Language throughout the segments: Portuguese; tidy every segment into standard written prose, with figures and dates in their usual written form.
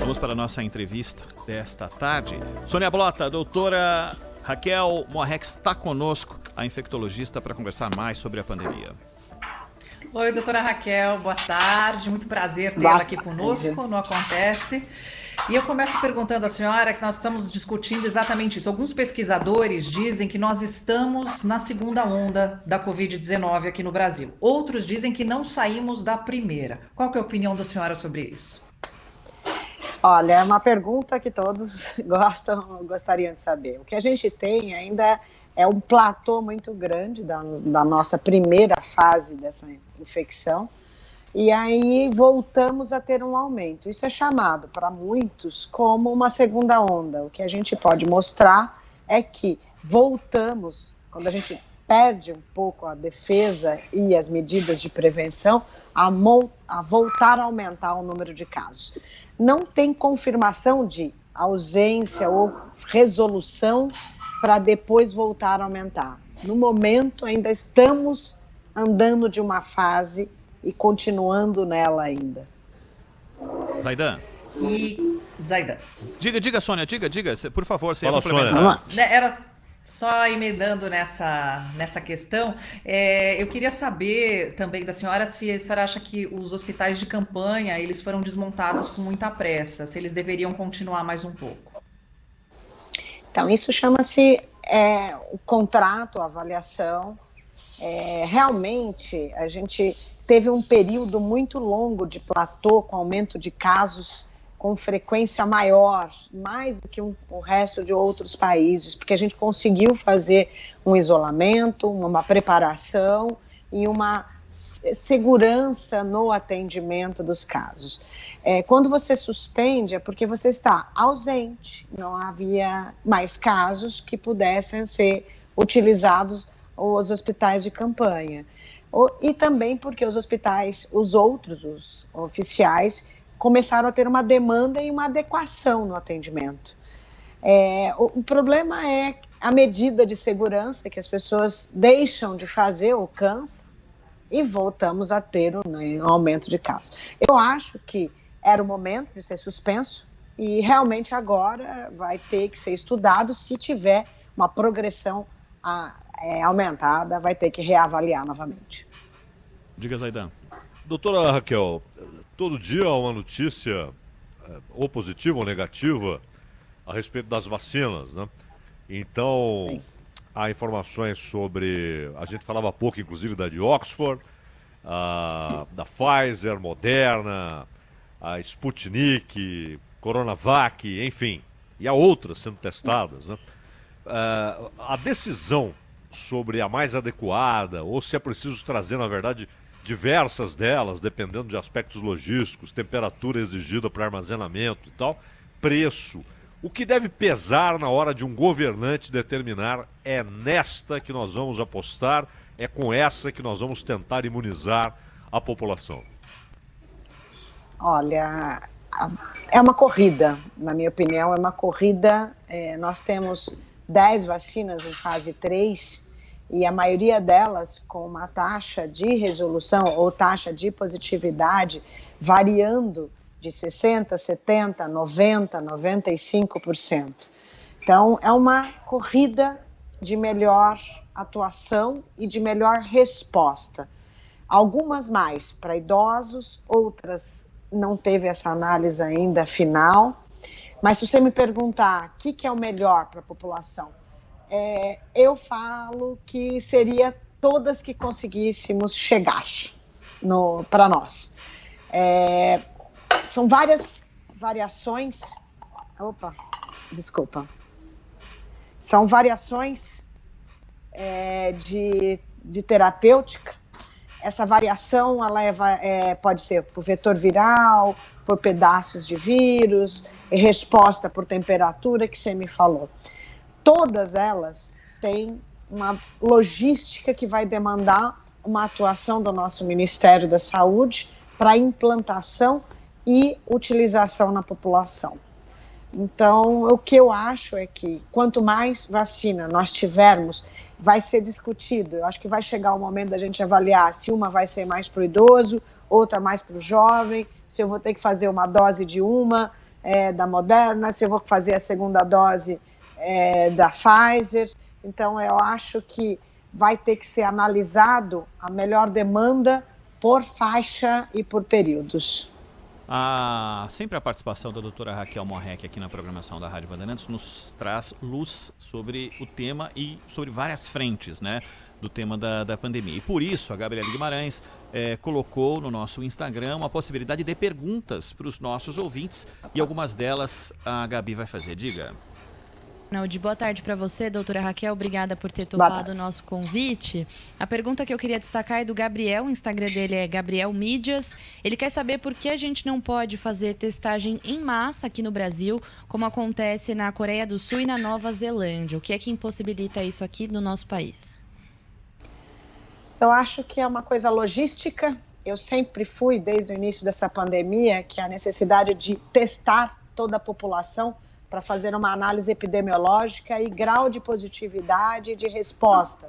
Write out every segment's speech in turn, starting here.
Vamos para a nossa entrevista desta tarde. Sônia Blota, a doutora Raquel Moarec está conosco, a infectologista, para conversar mais sobre a pandemia. Oi, doutora Raquel, boa tarde. Muito prazer tê-la aqui conosco, não acontece. E eu começo perguntando à senhora que nós estamos discutindo exatamente isso. Alguns pesquisadores dizem que nós estamos na segunda onda da Covid-19 aqui no Brasil. Outros dizem que não saímos da primeira. Qual que é a opinião da senhora sobre isso? Olha, é uma pergunta que todos gostariam de saber. O que a gente tem ainda é um platô muito grande da nossa primeira fase dessa infecção, e aí voltamos a ter um aumento. Isso é chamado para muitos como uma segunda onda. O que a gente pode mostrar é que voltamos, quando a gente perde um pouco a defesa e as medidas de prevenção, a voltar a aumentar o número de casos. Não tem confirmação de ausência ou resolução para depois voltar a aumentar. No momento, ainda estamos andando de uma fase e continuando nela ainda. Zaidan. Zaidan. Diga, Sônia, diga, por favor, você ia complementar. Era só emendando nessa questão, eu queria saber também da senhora se a senhora acha que os hospitais de campanha, eles foram desmontados com muita pressa, se eles deveriam continuar mais um pouco. Então, isso chama-se o contrato, a avaliação. Realmente, a gente teve um período muito longo de platô, com aumento de casos com frequência maior, mais do que o resto de outros países, porque a gente conseguiu fazer um isolamento, uma preparação e uma segurança no atendimento dos casos. Quando você suspende é porque você está ausente, não havia mais casos que pudessem ser utilizados os hospitais de campanha. E também porque os hospitais, os oficiais, começaram a ter uma demanda e uma adequação no atendimento. O problema é a medida de segurança que as pessoas deixam de fazer ou cansam e voltamos a ter um aumento de casos. Eu acho que era o momento de ser suspenso e realmente agora vai ter que ser estudado. Se tiver uma progressão aumentada, vai ter que reavaliar novamente. Diga, Zaidan. Doutora Raquel, todo dia há uma notícia ou positiva ou negativa a respeito das vacinas, né? Então, sim, há informações sobre, a gente falava há pouco, inclusive, da de Oxford, da Pfizer, Moderna, a Sputnik, Coronavac, enfim, e há outras sendo testadas, né? A decisão sobre a mais adequada, ou se é preciso trazer, na verdade, diversas delas, dependendo de aspectos logísticos, temperatura exigida para armazenamento e tal, preço. O que deve pesar na hora de um governante determinar é nesta que nós vamos apostar, é com essa que nós vamos tentar imunizar a população? Olha, é uma corrida, na minha opinião, é uma corrida. Nós temos 10 vacinas em fase 3, e a maioria delas com uma taxa de resolução ou taxa de positividade variando de 60%, 70%, 90%, 95%. Então, é uma corrida de melhor atuação e de melhor resposta. Algumas mais para idosos, outras não teve essa análise ainda final. Mas se você me perguntar o que é o melhor para a população, eu falo que seria todas que conseguíssemos chegar para nós. São várias variações. São variações de terapêutica. Essa variação pode ser por vetor viral, por pedaços de vírus, e resposta por temperatura, que você me falou. Todas elas têm uma logística que vai demandar uma atuação do nosso Ministério da Saúde para implantação e utilização na população. Então, o que eu acho é que quanto mais vacina nós tivermos, vai ser discutido. Eu acho que vai chegar o momento da gente avaliar se uma vai ser mais para o idoso, outra mais para o jovem, se eu vou ter que fazer uma dose de uma, da Moderna, se eu vou fazer a segunda dose da Pfizer. Então, eu acho que vai ter que ser analisado a melhor demanda por faixa e por períodos. Sempre a participação da doutora Raquel Morreck aqui na programação da Rádio Bandeirantes nos traz luz sobre o tema e sobre várias frentes, né, do tema da pandemia. E por isso a Gabriela Guimarães colocou no nosso Instagram uma possibilidade de perguntas para os nossos ouvintes e algumas delas a Gabi vai fazer. Diga. Boa tarde para você, doutora Raquel. Obrigada por ter topado o nosso convite. A pergunta que eu queria destacar é do Gabriel. O Instagram dele é Gabriel Mídias. Ele quer saber por que a gente não pode fazer testagem em massa aqui no Brasil, como acontece na Coreia do Sul e na Nova Zelândia. O que é que impossibilita isso aqui no nosso país? Eu acho que é uma coisa logística. Eu sempre fui, desde o início dessa pandemia, que a necessidade de testar toda a população para fazer uma análise epidemiológica e grau de positividade e de resposta.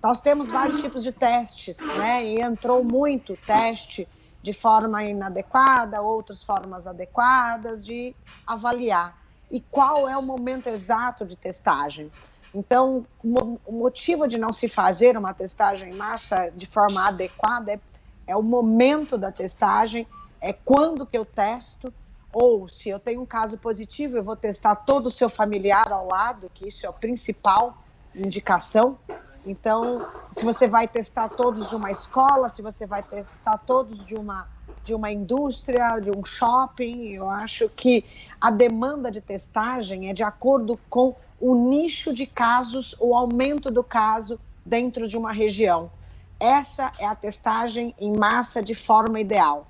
Nós temos vários tipos de testes, né? E entrou muito teste de forma inadequada, outras formas adequadas de avaliar. E qual é o momento exato de testagem? Então, o motivo de não se fazer uma testagem em massa de forma adequada é o momento da testagem, é quando que eu testo, ou se eu tenho um caso positivo, eu vou testar todo o seu familiar ao lado, que isso é a principal indicação. Então, se você vai testar todos de uma escola, se você vai testar todos de uma indústria, de um shopping, eu acho que a demanda de testagem é de acordo com o nicho de casos, o aumento do caso dentro de uma região. Essa é a testagem em massa de forma ideal.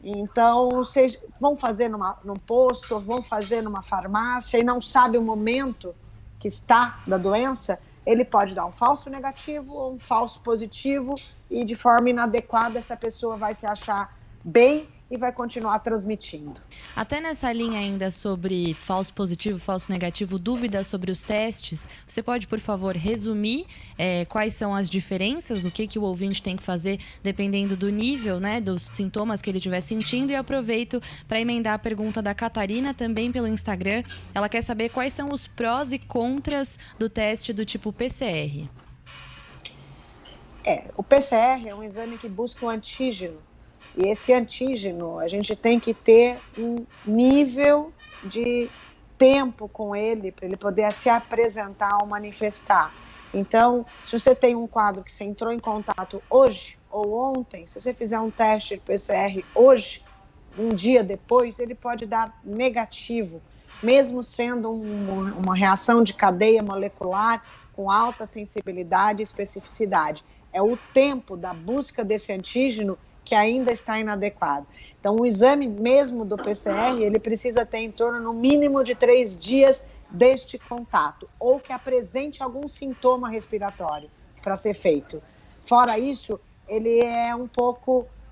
Então, vocês vão fazer num posto, ou vão fazer numa farmácia e não sabe o momento que está da doença, ele pode dar um falso negativo ou um falso positivo e de forma inadequada essa pessoa vai se achar bem e vai continuar transmitindo. Até nessa linha ainda sobre falso positivo, falso negativo, dúvidas sobre os testes, você pode, por favor, resumir quais são as diferenças, o que o ouvinte tem que fazer dependendo do nível, né, dos sintomas que ele estiver sentindo, e aproveito para emendar a pergunta da Catarina também pelo Instagram. Ela quer saber quais são os prós e contras do teste do tipo PCR. O PCR é um exame que busca o antígeno. E esse antígeno, a gente tem que ter um nível de tempo com ele, para ele poder se apresentar ou manifestar. Então, se você tem um quadro que você entrou em contato hoje ou ontem, se você fizer um teste de PCR hoje, um dia depois, ele pode dar negativo, mesmo sendo uma reação de cadeia molecular com alta sensibilidade e especificidade. É o tempo da busca desse antígeno que ainda está inadequado. Então, o exame mesmo do PCR, ele precisa ter em torno, no mínimo, de 3 dias deste contato, ou que apresente algum sintoma respiratório para ser feito. Fora isso, ele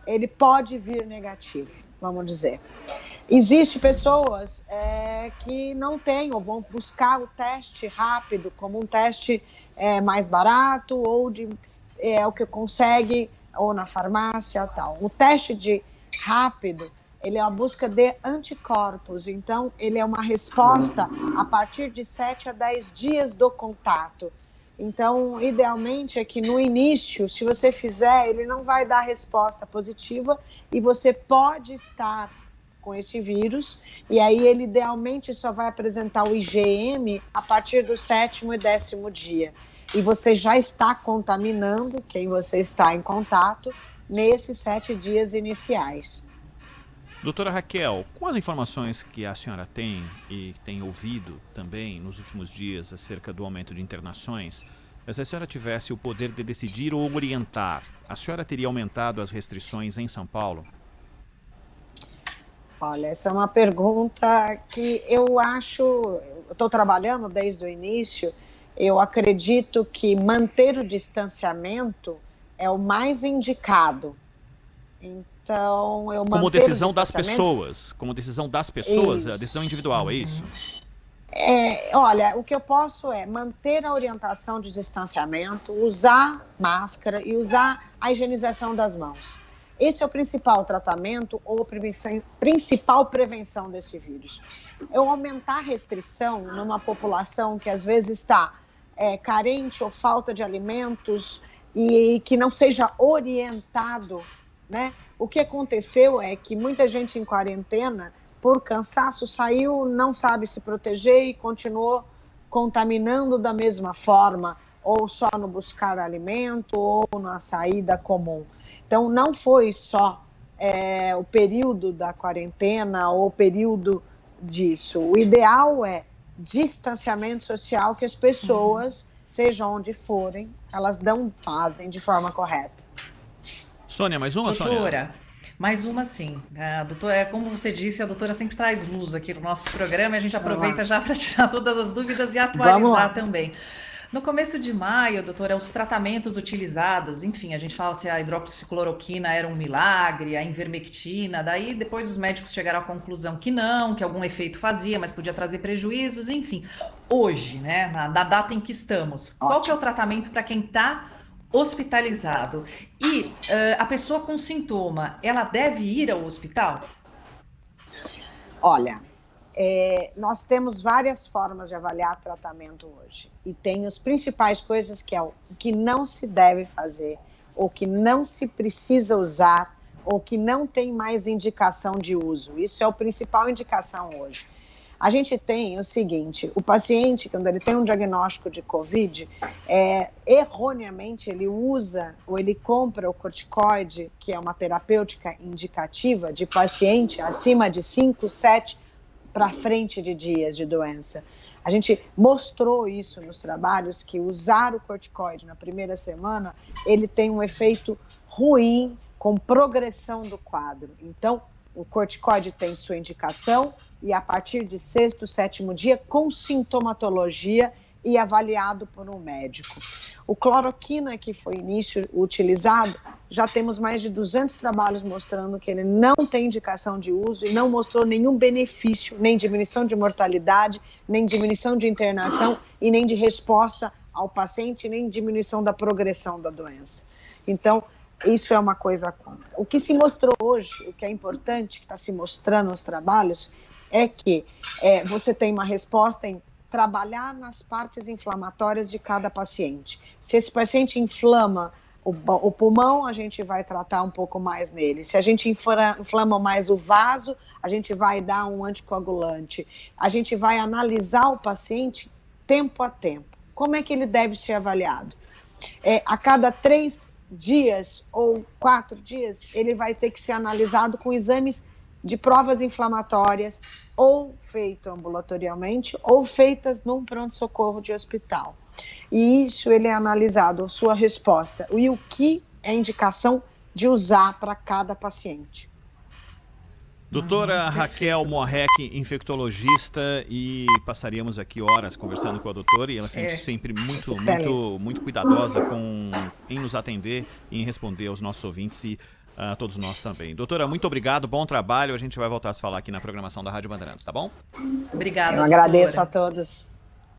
ele pode vir negativo, vamos dizer. Existem pessoas que não têm, ou vão buscar o teste rápido, como um teste mais barato, ou o que consegue, ou na farmácia, tal. O teste rápido, ele é a busca de anticorpos, então ele é uma resposta a partir de 7 a 10 dias do contato. Então, idealmente é que no início, se você fizer, ele não vai dar resposta positiva e você pode estar com esse vírus, e aí ele idealmente só vai apresentar o IgM a partir do 7º e 10º dia. E você já está contaminando quem você está em contato nesses 7 dias iniciais. Doutora Raquel, com as informações que a senhora tem e tem ouvido também nos últimos dias acerca do aumento de internações, se a senhora tivesse o poder de decidir ou orientar, a senhora teria aumentado as restrições em São Paulo? Olha, essa é uma pergunta que eu estou trabalhando desde o início. Eu acredito que manter o distanciamento é o mais indicado. Então, como decisão das pessoas, isso. A decisão individual, é isso? Olha, o que eu posso é manter a orientação de distanciamento, usar máscara e usar a higienização das mãos. Esse é o principal tratamento ou principal prevenção desse vírus. É aumentar a restrição numa população que às vezes está carente ou falta de alimentos e que não seja orientado, né? O que aconteceu é que muita gente em quarentena, por cansaço, saiu, não sabe se proteger e continuou contaminando da mesma forma, ou só no buscar alimento ou na saída comum. Então, não foi só o período da quarentena ou o período disso. O ideal é distanciamento social, que as pessoas, seja onde forem, elas fazem de forma correta. Sônia, mais uma, Sônia? Doutora, mais uma sim. Doutora, como você disse, a doutora sempre traz luz aqui no nosso programa e a gente aproveita já para tirar todas as dúvidas e atualizar também. No começo de maio, doutora, os tratamentos utilizados, enfim, a gente fala se a hidroxicloroquina era um milagre, a ivermectina, daí depois os médicos chegaram à conclusão que não, que algum efeito fazia, mas podia trazer prejuízos, enfim. Hoje, né, na data em que estamos, qual que é o tratamento para quem está hospitalizado? E a pessoa com sintoma, ela deve ir ao hospital? Olha, nós temos várias formas de avaliar tratamento hoje. E tem as principais coisas que é o que não se deve fazer, ou que não se precisa usar, ou que não tem mais indicação de uso. Isso é a principal indicação hoje. A gente tem o seguinte, o paciente, quando ele tem um diagnóstico de Covid, erroneamente ele usa ou ele compra o corticoide, que é uma terapêutica indicativa de paciente acima de 5, 7 para frente de dias de doença. A gente mostrou isso nos trabalhos, que usar o corticoide na primeira semana, ele tem um efeito ruim com progressão do quadro. Então, o corticoide tem sua indicação e a partir de 6º, 7º dia, com sintomatologia e avaliado por um médico. O cloroquina, que foi início utilizado, já temos mais de 200 trabalhos mostrando que ele não tem indicação de uso e não mostrou nenhum benefício, nem diminuição de mortalidade, nem diminuição de internação e nem de resposta ao paciente, nem diminuição da progressão da doença. Então, isso é uma coisa contra. O que se mostrou hoje, o que é importante, que está se mostrando nos trabalhos, é que você tem uma resposta em trabalhar nas partes inflamatórias de cada paciente. Se esse paciente inflama o pulmão, a gente vai tratar um pouco mais nele. Se a gente inflama mais o vaso, a gente vai dar um anticoagulante. A gente vai analisar o paciente tempo a tempo. Como é que ele deve ser avaliado? A cada 3 dias ou 4 dias, ele vai ter que ser analisado com exames de provas inflamatórias, ou feito ambulatorialmente, ou feitas num pronto-socorro de hospital. E isso ele é analisado, a sua resposta, e o que é indicação de usar para cada paciente. Doutora Raquel Morrec, infectologista, e passaríamos aqui horas conversando com a doutora, e ela sempre muito cuidadosa em nos atender e em responder aos nossos ouvintes e a todos nós também. Doutora, muito obrigado, bom trabalho, a gente vai voltar a se falar aqui na programação da Rádio Bandeirantes, tá bom? Obrigada, Eu agradeço a todos.